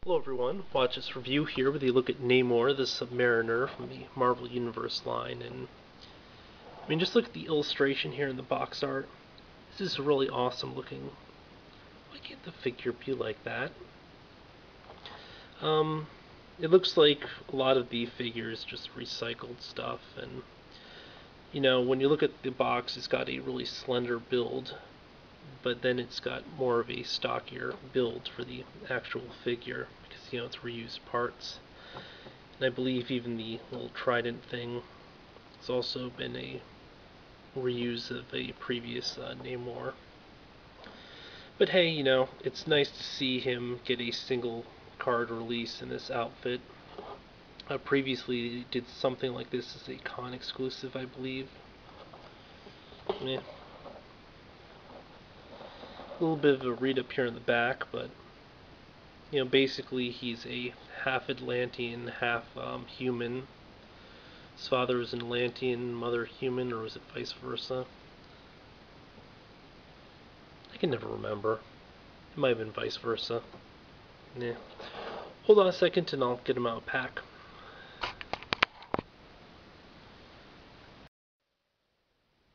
Hello everyone, watch this review here with a look at Namor, the Submariner from the Marvel Universe line. And I mean, just look at the illustration here in the box art. This is really awesome looking. Why can't the figure be like that? It looks like a lot of the figures just recycled stuff, and you know, when you look at the box, it's got a really slender build, but then it's got more of a stockier build for the actual figure because, you know, it's reused parts. And I believe even the little trident thing has also been a reuse of a previous Namor. But hey, you know, it's nice to see him get a single card release in this outfit. Previously, he did something like this as a con exclusive, I believe. Yeah. A little bit of a read up here in the back, but you know, basically he's a half Atlantean, half human. His father was an Atlantean, mother human, or was it vice versa? I can never remember. It might have been vice versa. Yeah. Hold on a second and I'll get him out of pack.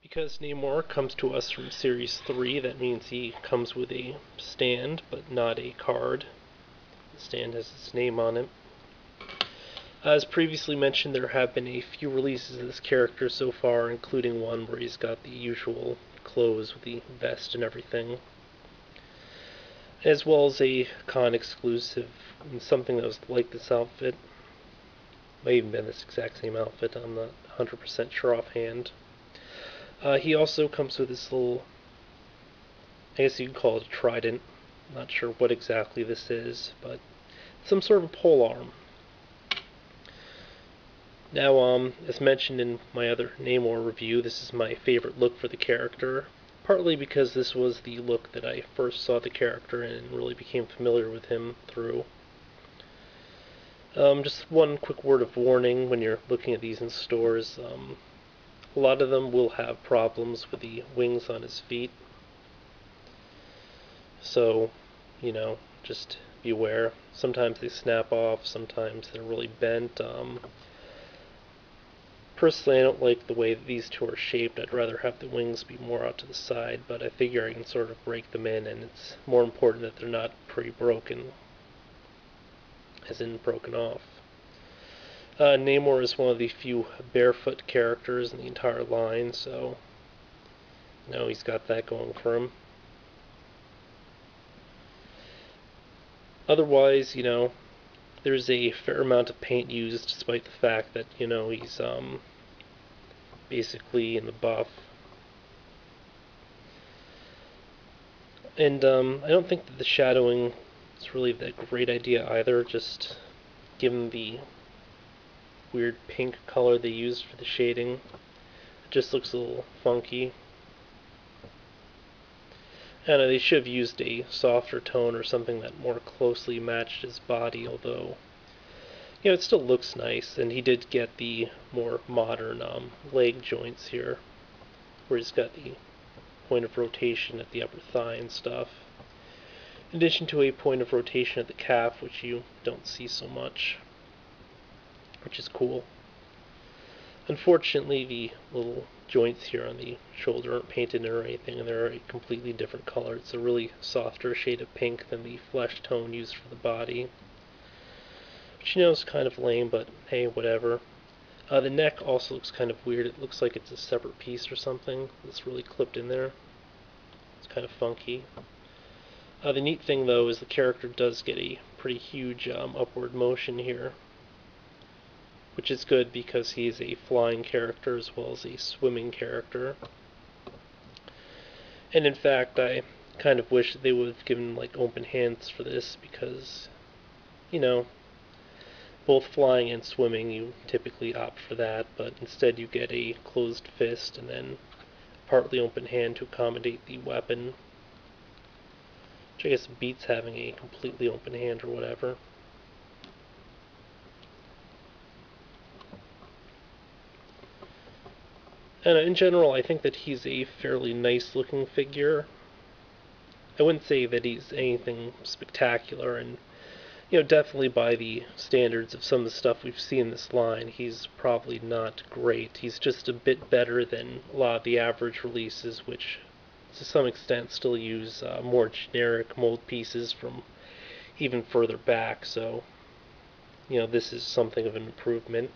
Because Namor comes to us from Series 3, that means he comes with a stand, but not a card. The stand has his name on it. As previously mentioned, there have been a few releases of this character so far, including one where he's got the usual clothes with the vest and everything, as well as a con exclusive and something that was like this outfit. Might even been this exact same outfit, I'm not 100% sure offhand. He also comes with this little, I guess you could call it a trident. Not sure what exactly this is, but some sort of pole arm. Now, as mentioned in my other Namor review, this is my favorite look for the character, partly because this was the look that I first saw the character in and really became familiar with him through. Just one quick word of warning when you're looking at these in stores. A lot of them will have problems with the wings on his feet. So, you know, just beware. Sometimes they snap off, sometimes they're really bent. Personally, I don't like the way that these two are shaped. I'd rather have the wings be more out to the side, but I figure I can sort of break them in, and it's more important that they're not pre-broken, as in broken off. Namor is one of the few barefoot characters in the entire line, so you know, he's got that going for him. Otherwise, you know, there's a fair amount of paint used, despite the fact that, you know, he's basically in the buff. And I don't think that the shadowing is really that great idea either, just given the weird pink color they used for the shading. It just looks a little funky. I don't know, they should have used a softer tone or something that more closely matched his body, although, you know, it still looks nice, and he did get the more modern leg joints here, where he's got the point of rotation at the upper thigh and stuff, in addition to a point of rotation at the calf, which you don't see so much, which is cool. Unfortunately, the little joints here on the shoulder aren't painted in or anything, and they're a completely different color. It's a really softer shade of pink than the flesh tone used for the body, which, you know, is kind of lame, but hey, whatever. The neck also looks kind of weird. It looks like it's a separate piece or something that's really clipped in there. It's kind of funky. The neat thing, though, is the character does get a pretty huge upward motion here, which is good because he's a flying character as well as a swimming character. And in fact, I kind of wish that they would have given like open hands for this, because, you know, both flying and swimming, you typically opt for that, but instead you get a closed fist and then a partly open hand to accommodate the weapon, which I guess beats having a completely open hand or whatever. And in general, I think that he's a fairly nice looking figure. I wouldn't say that he's anything spectacular, and definitely by the standards of some of the stuff we've seen in this line, he's probably not great. He's just a bit better than a lot of the average releases, which to some extent still use more generic mold pieces from even further back. So, this is something of an improvement.